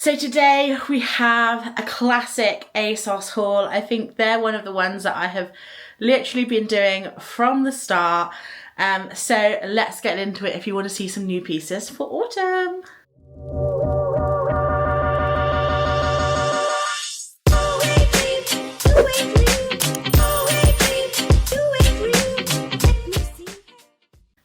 So today we have a classic ASOS haul. I think they're one of the ones that I have literally been doing from the start. So let's get into it if you want to see some new pieces for autumn.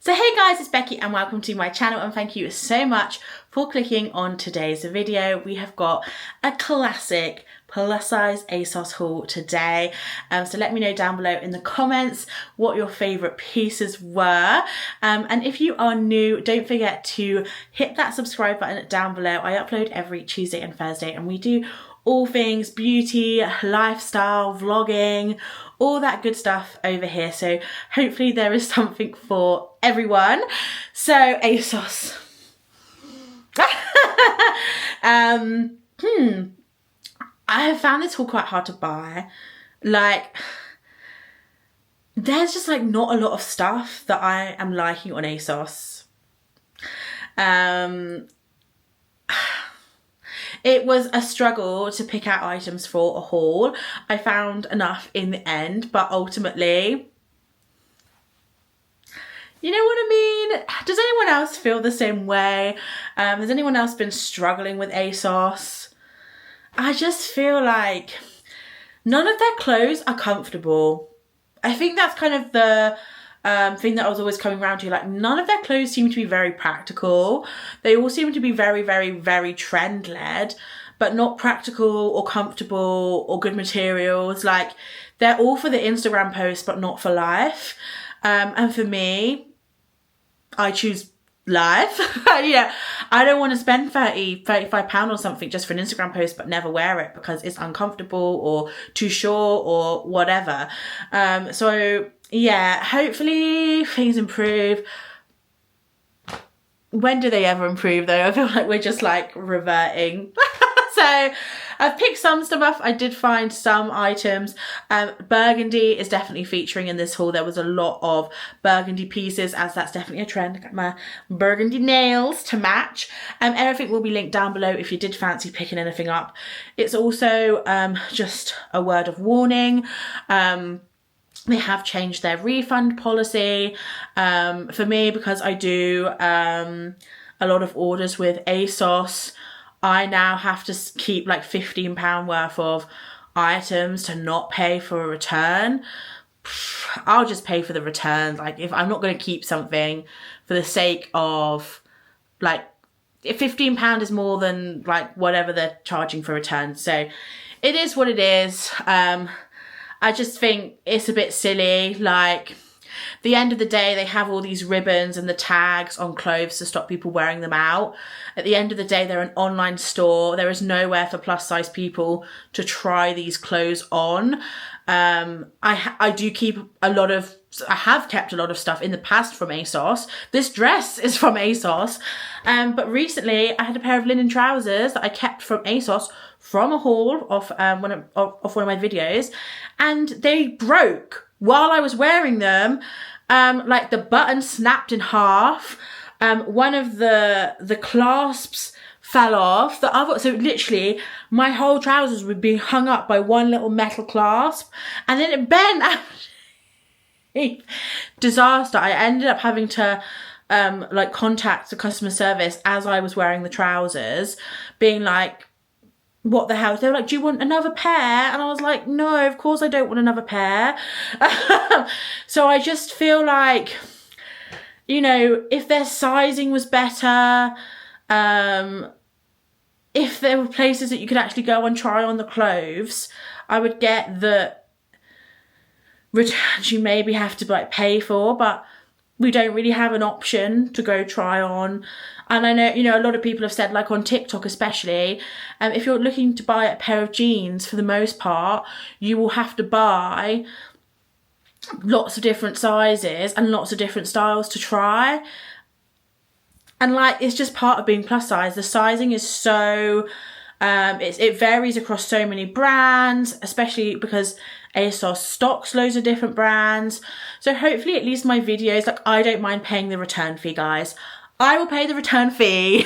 So hey guys, it's Becky and welcome to my channel, and thank you so much for clicking on today's video. We have got a classic plus size ASOS haul today. So let me know down below in the comments what your favourite pieces were. And if you are new, don't forget to hit that subscribe button down below. I upload every Tuesday and Thursday and we do all things beauty, lifestyle, vlogging, all that good stuff over here. So hopefully there is something for everyone. So ASOS. I have found this haul quite hard to buy. Like, there's just like not a lot of stuff that I am liking on ASOS. It was a struggle to pick out items for a haul. I found enough in the end, but ultimately, you know what I mean? Does anyone else feel the same way? Has anyone else been struggling with ASOS? I just feel like none of their clothes are comfortable. I think that's kind of the thing that I was always coming around to. Like, none of their clothes seem to be very practical. They all seem to be very, very, very trend led, but not practical or comfortable or good materials. Like, they're all for the Instagram post, but not for life. And for me, I choose life. Yeah, I don't want to spend £35 or something just for an Instagram post but never wear it because it's uncomfortable or too short or whatever. So yeah, hopefully things improve. When do they ever improve though? I feel like we're just like reverting. So I've picked some stuff up. I did find some items. Burgundy is definitely featuring in this haul. There was a lot of burgundy pieces, as that's definitely a trend. I got my burgundy nails to match. Everything will be linked down below if you did fancy picking anything up. It's also just a word of warning. They have changed their refund policy. For me, because I do a lot of orders with ASOS, I now have to keep like £15 worth of items to not pay for a return. I'll just pay for the return. Like, if I'm not going to keep something for the sake of, like, if £15 is more than like whatever they're charging for returns. So it is what it is. I just think it's a bit silly. Like, the end of the day, they have all these ribbons and the tags on clothes to stop people wearing them out. At the end of the day, they're an online store. There is nowhere for plus size people to try these clothes on. I do keep a lot of, I have kept a lot of stuff in the past from ASOS. This dress is from ASOS. But recently I had a pair of linen trousers that I kept from ASOS from a haul of one of my videos, and they broke while I was wearing them. Like, the button snapped in half. One of the clasps fell off. The other, so literally my whole trousers were being hung up by one little metal clasp, and then it bent. Disaster. I ended up having to like contact the customer service as I was wearing the trousers, being like, what the hell? They were like, do you want another pair? And I was like, no, of course I don't want another pair. So I just feel like, you know, if their sizing was better, if there were places that you could actually go and try on the clothes, I would get the returns you maybe have to like pay for, but we don't really have an option to go try on. And I know, you know, a lot of people have said, like on TikTok especially, if you're looking to buy a pair of jeans, for the most part, you will have to buy lots of different sizes and lots of different styles to try. And like, it's just part of being plus size. The sizing is so, it varies across so many brands, especially because ASOS stocks loads of different brands. So hopefully at least my videos, like, I don't mind paying the return fee, guys. I will pay the return fee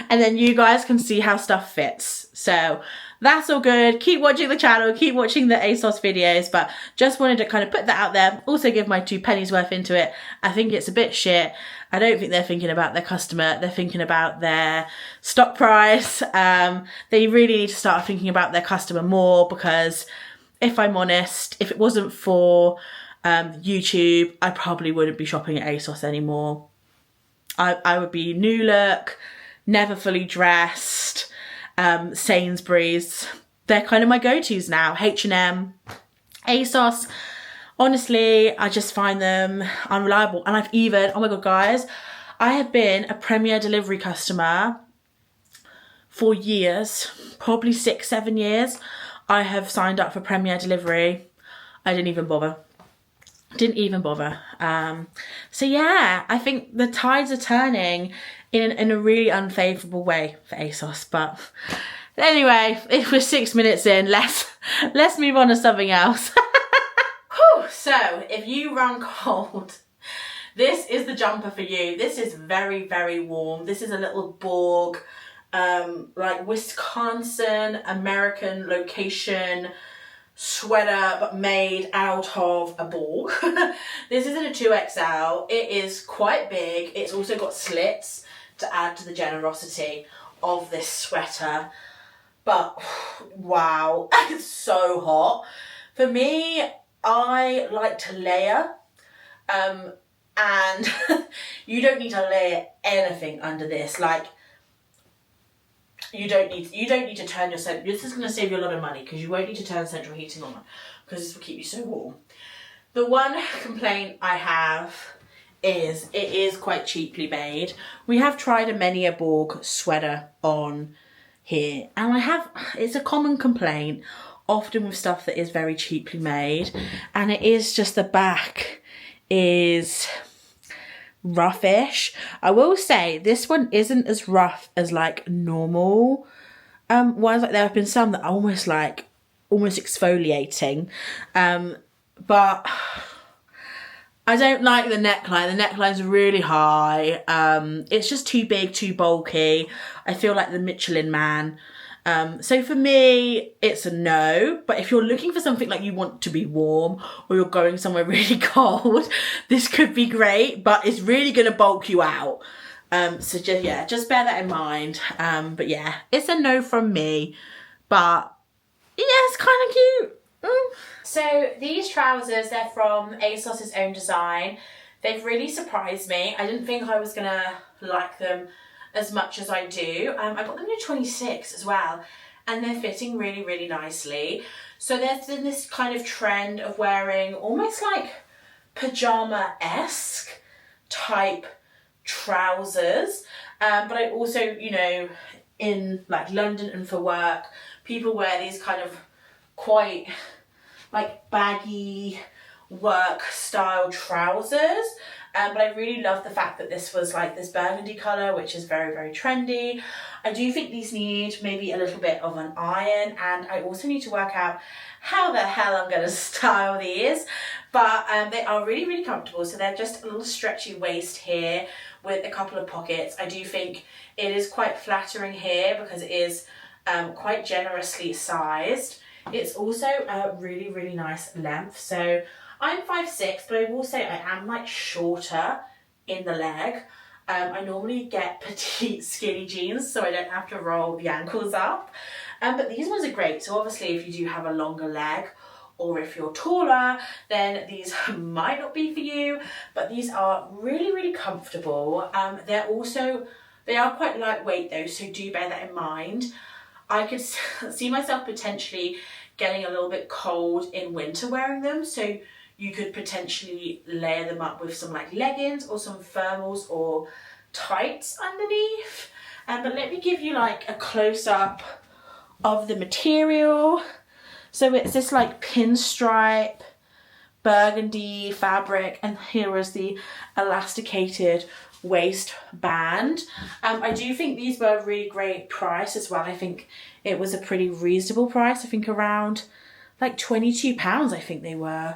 and then you guys can see how stuff fits. So that's all good. Keep watching the channel, keep watching the ASOS videos, but just wanted to kind of put that out there. Also give my 2 pennies worth into it. I think it's a bit shit. I don't think they're thinking about their customer. They're thinking about their stock price. They really need to start thinking about their customer more, because if I'm honest, if it wasn't for YouTube, I probably wouldn't be shopping at ASOS anymore. I would be New Look, Never Fully Dressed, Sainsbury's. They're kind of my go-tos now. H&M, ASOS. Honestly, I just find them unreliable. And I've even, oh my God, guys, I have been a Premier Delivery customer for years, probably 6-7 years. I have signed up for Premier Delivery. I didn't even bother. So yeah, I think the tides are turning in a really unfavourable way for ASOS. But anyway, if we're 6 minutes in, let's move on to something else. Whew, so if you run cold, this is the jumper for you. This is very, very warm. This is a little Borg, like Wisconsin American location sweater, but made out of a Borg. This is in a 2XL. It is quite big. It's also got slits to add to the generosity of this sweater. But wow, it's so hot. For me, I like to layer, and you don't need to layer anything under this. Like, you don't need to turn your central. This is going to save you a lot of money, because you won't need to turn central heating on, because this will keep you so warm. The one complaint I have is it is quite cheaply made. We have tried many a Borg sweater on here, and it's a common complaint often with stuff that is very cheaply made, and it is just the back is roughish. I will say this one isn't as rough as like normal ones. Like, there have been some that are almost exfoliating, but I don't like the neckline. The neckline's really high. It's just too big, too bulky. I feel like the Michelin Man. So for me, it's a no. But if you're looking for something like you want to be warm, or you're going somewhere really cold, this could be great, but it's really going to bulk you out. So just bear that in mind. But yeah, it's a no from me. But yeah, it's kind of cute. So these trousers, they're from ASOS's own design. They've really surprised me. I didn't think I was going to like them as much as I do. I got them in a 26 as well, and they're fitting really, really nicely. So there's been this kind of trend of wearing almost like pajama-esque type trousers. But I also, you know, in like London and for work, people wear these kind of quite like baggy work style trousers. But I really love the fact that this was like this burgundy colour, which is very, very trendy. I do think these need maybe a little bit of an iron, and I also need to work out how the hell I'm going to style these. But they are really, really comfortable. So they're just a little stretchy waist here with a couple of pockets. I do think it is quite flattering here because it is quite generously sized. It's also a really, really nice length. So I'm 5'6", but I will say I am like shorter in the leg. I normally get petite skinny jeans, so I don't have to roll the ankles up. But these ones are great. So obviously if you do have a longer leg, or if you're taller, then these might not be for you. But these are really, really comfortable. They are quite lightweight though, so do bear that in mind. I could see myself potentially getting a little bit cold in winter wearing them. So you could potentially layer them up with some like leggings or some thermals or tights underneath. But let me give you like a close-up of the material. So it's this like pinstripe burgundy fabric, and here is the elasticated waistband. I do think these were a really great price as well. I think it was a pretty reasonable price. I think around like £22, I think they were.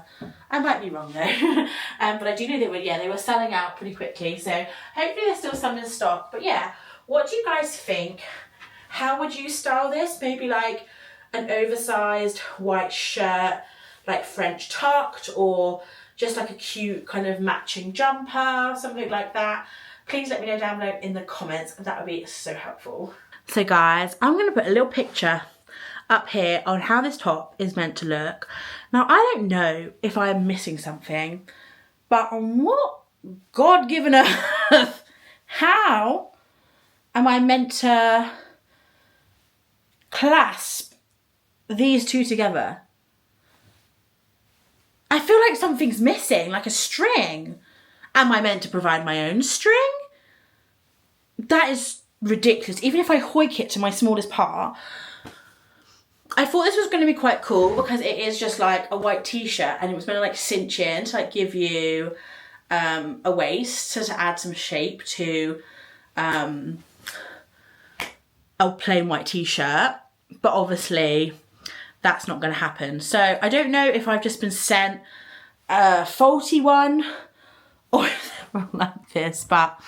I might be wrong though. But I do know they were selling out pretty quickly. So hopefully there's still some in stock. But yeah, what do you guys think? How would you style this? Maybe like an oversized white shirt, like French tucked, or just like a cute kind of matching jumper, something like that. Please let me know down below in the comments. That would be so helpful. So guys, I'm going to put a little picture up here on how this top is meant to look. Now, I don't know if I am missing something, but on what God-given earth, how am I meant to clasp these two together? I feel like something's missing, like a string. Am I meant to provide my own string? That is ridiculous. Even if I hoik it to my smallest part, I thought this was going to be quite cool because it is just like a white t-shirt and it was meant to like cinch in to like give you a waist to add some shape to a plain white t-shirt. But obviously that's not going to happen. So I don't know if I've just been sent a faulty one or like this, but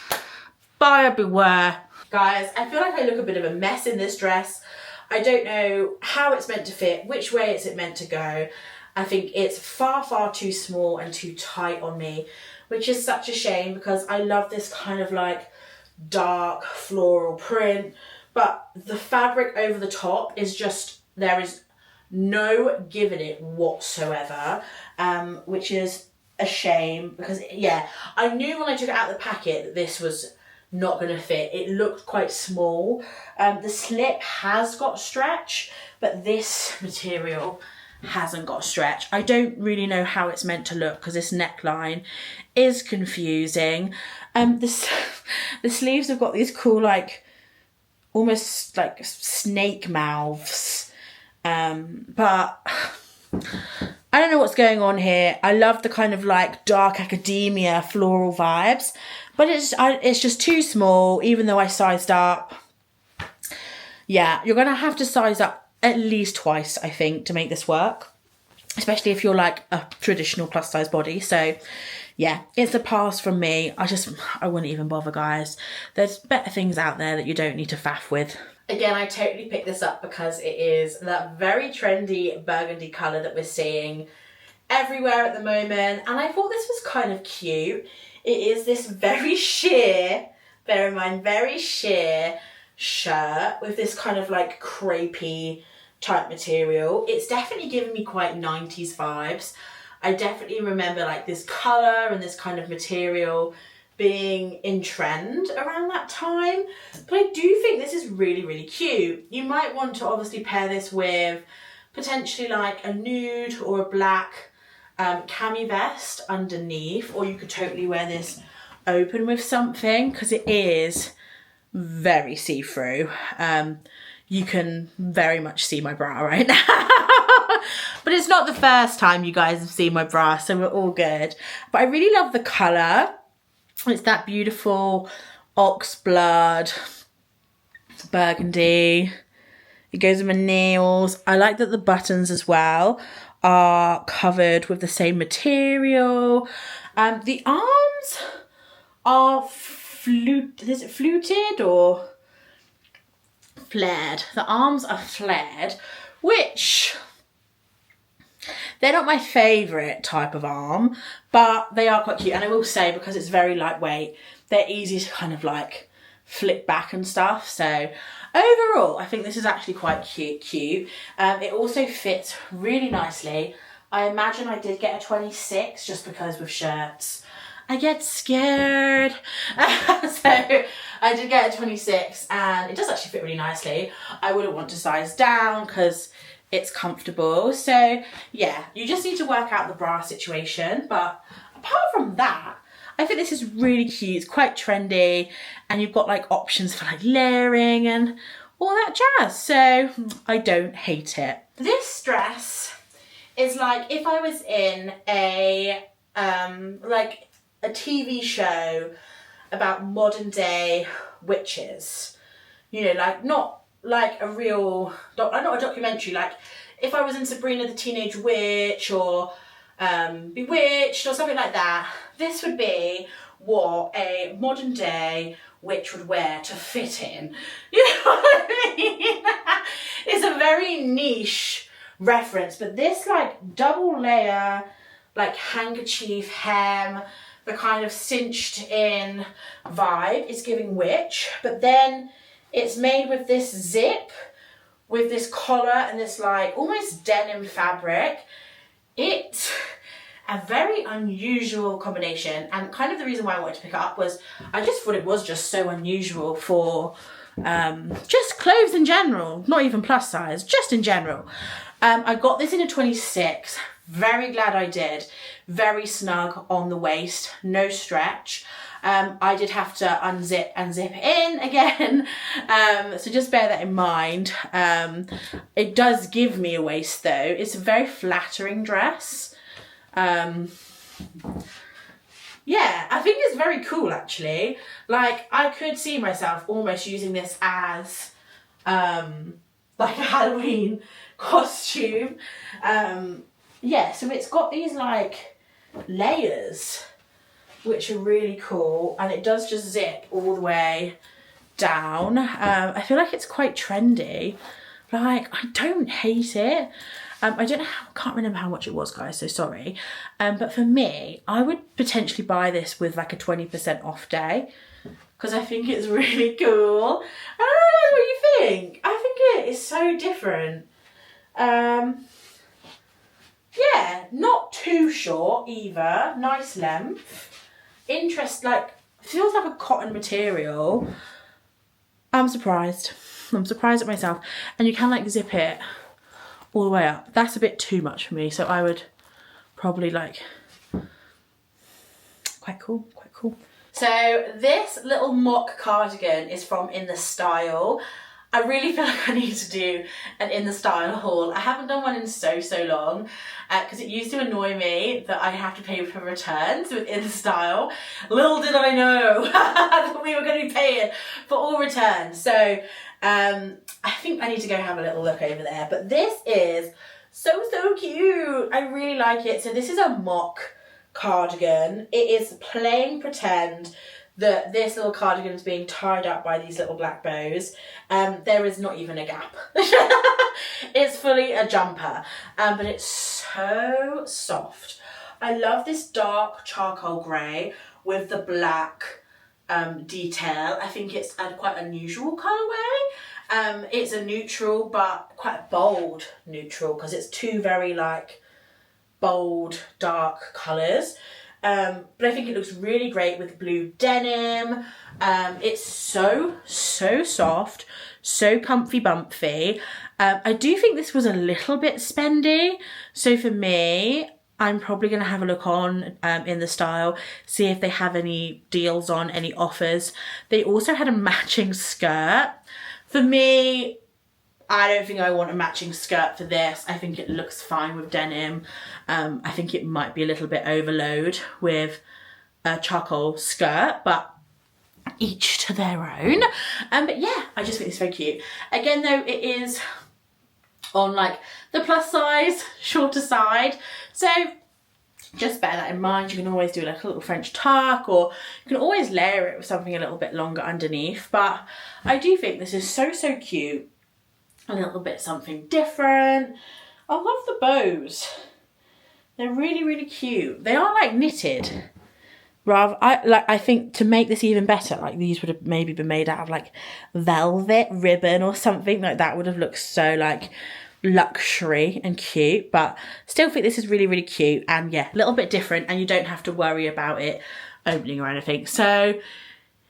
buyer beware. Guys, I feel like I look a bit of a mess in this dress. I don't know how it's meant to fit, which way is it meant to go. I think it's far, far too small and too tight on me, which is such a shame because I love this kind of like dark floral print, but the fabric over the top is just, there is no giving it whatsoever, which is a shame because yeah, I knew when I took it out of the packet that this was not going to fit. It looked quite small. The slip has got stretch, but this material hasn't got stretch. I don't really know how it's meant to look because this neckline is confusing. The sleeves have got these cool like almost like snake mouths, but I don't know what's going on here. I love the kind of like dark academia floral vibes, but it's just too small, even though I sized up. Yeah, you're going to have to size up at least twice, I think, to make this work, especially if you're like a traditional plus size body. So yeah, it's a pass from me. I wouldn't even bother, guys. There's better things out there that you don't need to faff with. Again, I totally picked this up because it is that very trendy burgundy colour that we're seeing everywhere at the moment. And I thought this was kind of cute. It is this very sheer, bear in mind, very sheer shirt with this kind of like crepey type material. It's definitely giving me quite 90s vibes. I definitely remember like this colour and this kind of material being in trend around that time. But I do think this is really, really cute. You might want to obviously pair this with potentially like a nude or a black cami vest underneath, or you could totally wear this open with something because it is very see-through. You can very much see my bra right now. But it's not the first time you guys have seen my bra, so we're all good. But I really love the colour. It's that beautiful ox blood burgundy. It goes with my nails. I like that the buttons as well are covered with the same material. The arms are is it fluted or flared? The arms are flared, which they're not my favourite type of arm, but they are quite cute. And I will say, because it's very lightweight, they're easy to kind of like flip back and stuff. So overall, I think this is actually quite cute. It also fits really nicely. I imagine I did get a 26 just because with shirts I get scared. So I did get a 26 and it does actually fit really nicely. I wouldn't want to size down because it's comfortable. So yeah, you just need to work out the bra situation. But apart from that, I think this is really cute. It's quite trendy and you've got like options for like layering and all that jazz. So I don't hate it. This dress is like if I was in a like a TV show about modern day witches, you know, like not like a real, not a documentary, like if I was in Sabrina the Teenage Witch or Bewitched or something like that, this would be what a modern day witch would wear to fit in. You know what I mean? It's a very niche reference, but this like double layer, like handkerchief hem, the kind of cinched in vibe is giving witch, but then it's made with this zip, with this collar and this like almost denim fabric. It's a very unusual combination, and kind of the reason why I wanted to pick it up was I just thought it was just so unusual for just clothes in general, not even plus size, just in general. I got this in a 26, very glad I did. Very snug on the waist, no stretch. I did have to unzip and zip in again, so just bear that in mind. It does give me a waist though. It's a very flattering dress. Yeah, I think it's very cool actually. Like I could see myself almost using this as like a Halloween costume. Yeah, so it's got these like layers which are really cool, and it does just zip all the way down. I feel like it's quite trendy. Like I don't hate it. I don't know how, can't remember how much it was, guys, so sorry. But for me, I would potentially buy this with like a 20% off day because I think it's really cool. I don't know what you think. I think it is so different. Yeah, not too short either. Nice length. Like, feels like a cotton material. I'm surprised. I'm surprised at myself. And you can like zip it all the way up. That's a bit too much for me, so I would probably like, quite cool, quite cool. So this little mock cardigan is from In The Style. I really feel like I need to do an In The Style haul. I haven't done one in so long because it used to annoy me that I have to pay for returns with In The Style. Little did I know that we were going to be paying for all returns. So I think I need to go have a little look over there. But this is so cute. I really like it. So this is a mock cardigan. It is playing pretend that this little cardigan is being tied up by these little black bows. There is not even a gap. It's fully a jumper, but it's so soft. I love this dark charcoal grey with the black detail. I think it's a quite unusual colourway. It's a neutral, but quite a bold neutral because it's two very like bold, dark colours. But I think it looks really great with blue denim. It's so soft, so comfy bumpy. I do think this was a little bit spendy. So for me, I'm probably going to have a look on In The Style, see if they have any deals on, any offers. They also had a matching skirt. For me, I don't think I want a matching skirt for this. I think it looks fine with denim. I think it might be a little bit overload with a charcoal skirt, but each to their own. But yeah, I just think it's very cute. Again though, it is on like the plus size, shorter side. So just bear that in mind. You can always do like a little French tuck, or you can always layer it with something a little bit longer underneath. But I do think this is so cute. A little bit something different. I love the bows. They're really cute. They are like knitted. I think to make this even better, like these would have maybe been made out of like velvet ribbon or something like that. Would have looked so like luxury and cute, but still think this is really cute, and yeah, a little bit different, and you don't have to worry about it opening or anything. So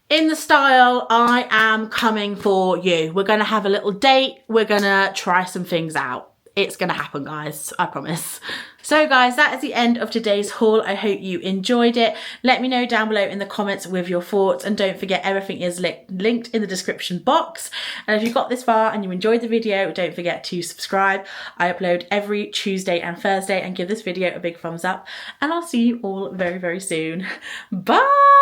In The Style, I am coming for you. We're going to have a little date. We're going to try some things out. It's going to happen, guys. I promise. So guys, that is the end of today's haul. I hope you enjoyed it. Let me know down below in the comments with your thoughts, and don't forget everything is linked in the description box. And if you got this far and you enjoyed the video, don't forget to subscribe. I upload every Tuesday and Thursday, and give this video a big thumbs up, and I'll see you all very soon. Bye!